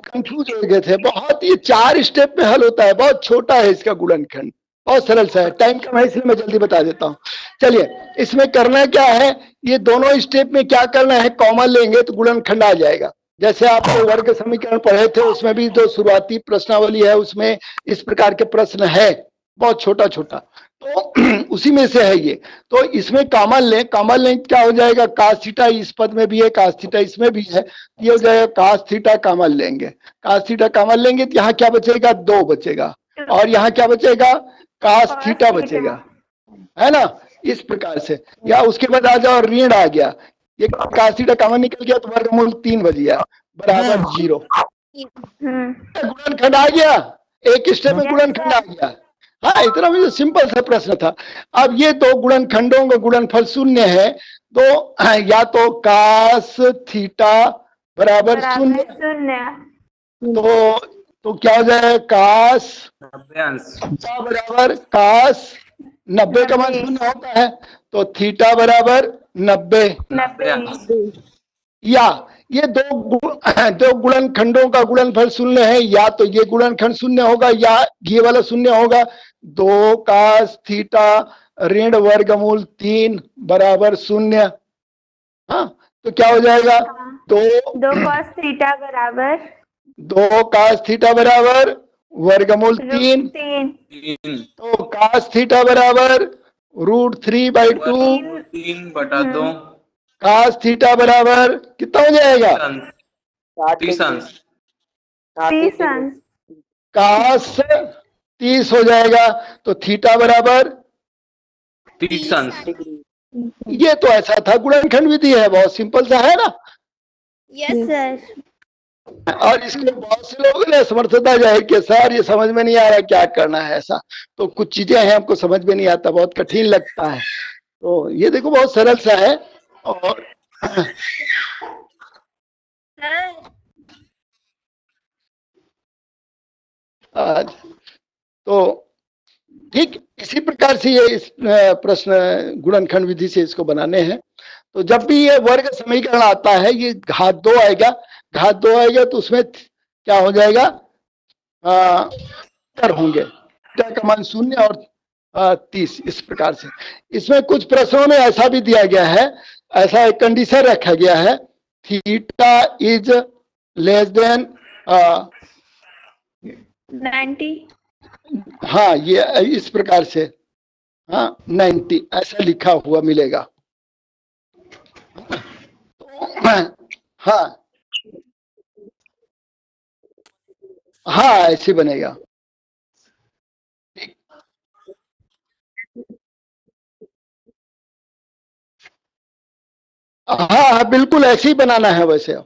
Confuse हो गए थे बहुत। ये 4 स्टेप में हल होता है, बहुत छोटा है इसका गुणनखंड, बहुत सरल सा है। टाइम कम है इसलिए मैं जल्दी बता देता हूँ। चलिए, इसमें करना क्या है, ये दोनों स्टेप में क्या करना है, कॉमन लेंगे तो गुणनखंड आ जाएगा। जैसे आप वर्ग समीकरण पढ़े थे, उसमें भी जो शुरुआती प्रश्नावली है उसमें इस प्रकार के प्रश्न है, बहुत छोटा छोटा, तो उसी में से है ये। तो इसमें कॉमन लें, कॉमन लें क्या हो जाएगा, कास थीटा इस पद में भी है, कास थीटा इसमें भी है, ये हो जाएगा कास थीटा कॉमन लेंगे। कास थीटा कॉमन लेंगे तो यहाँ क्या बचेगा, 2 बचेगा, और यहाँ क्या बचेगा, कास थीटा बचेगा, है ना, इस प्रकार से। या उसके बाद आ जाओ, ऋण आ गया, ये कास थीटा कॉमन निकल गया तो वर्गमूल 3 बच गया बराबर 0। गुणनखंड आ गया, एक स्टेप में गुणनखंड आ गया। हाँ, इतना मुझे सिंपल सा प्रश्न था। अब ये दो गुणनखंडों का गुणनफल शून्य है, तो या तो कास थीटा बराबर शून्य, तो क्या हो जाएगा, कास थीटा बराबर कास 90 का मान शून्य होता है, तो थीटा बराबर 90। या ये दो गुणनखंडों का गुणनफल शून्य है, या तो ये गुणनखंड शून्य होगा या ये वाला शून्य होगा। 2 कास थीटा ऋण वर्गमूल 3 बराबर शून्य। हाँ, तो क्या हो जाएगा, 2 कास थीटा बराबर 2 कास थीटा बराबर वर्गमूल 3, तो कास थीटा बराबर √3/2, 3/2, कास थीटा बराबर कितना हो जाएगा, 30 अंश, कास 30 हो जाएगा, तो थीटा बराबर 30 अंश। ये तो ऐसा था, गुणनखंड विधि है, बहुत सिंपल सा है ना। Yes sir. और इसके बहुत से लोगों ने समर्थता जाहिर किया, सर ये समझ में नहीं आ रहा क्या करना है ऐसा। तो कुछ चीजें हैं हमको समझ में नहीं आता, बहुत कठिन लगता है। तो ये देखो बहुत सरल सा है। और तो ठीक इसी प्रकार से ये इस प्रश्न गुणनखंड विधि से इसको बनाने हैं। तो जब भी ये वर्ग समीकरण आता है, ये घात 2 आएगा, घात 2 आएगा तो उसमें क्या हो जाएगा, उत्तर होंगे, थीटा का मान 0 और 30, इस प्रकार से। इसमें कुछ प्रश्नों में ऐसा भी दिया गया है, ऐसा एक कंडीशन रखा गया है, थीटा इज लेस देन 90। हाँ, ये इस प्रकार से, हाँ 90 ऐसा लिखा हुआ मिलेगा। हाँ हाँ, ऐसे बनेगा। हाँ बिल्कुल ऐसे ही बनाना है, वैसे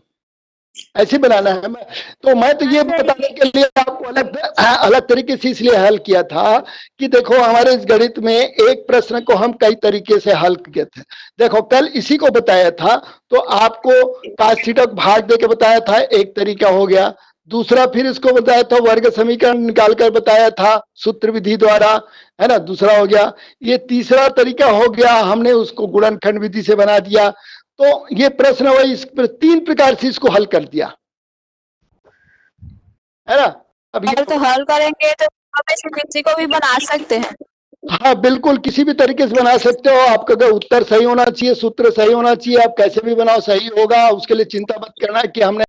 ऐसे बनाना है। मैं तो ये बताने के लिए आपको अलग तरीके से इसलिए हल किया था कि देखो हमारे इस गणित में एक प्रश्न को हम कई तरीके से हल किए थे। देखो कल इसी को बताया था, तो आपको कास थीटा को भाग दे के बताया था, एक तरीका हो गया। दूसरा फिर इसको बताया था, वर्ग समीकरण निकाल कर बताया था सूत्र विधि द्वारा, है ना, दूसरा हो गया। ये तीसरा तरीका हो गया, हमने उसको गुणनखंड विधि से बना दिया। तो ये प्रश्न वही 3 प्रकार से इसको हल कर दिया, है ना। अब ये तो हल करेंगे तो हम इसे किसी को भी बना सकते हैं। हाँ बिल्कुल, किसी भी तरीके से बना सकते हो। आपका अगर उत्तर सही होना चाहिए, सूत्र सही होना चाहिए, आप कैसे भी बनाओ सही होगा, उसके लिए चिंता मत करना कि हमने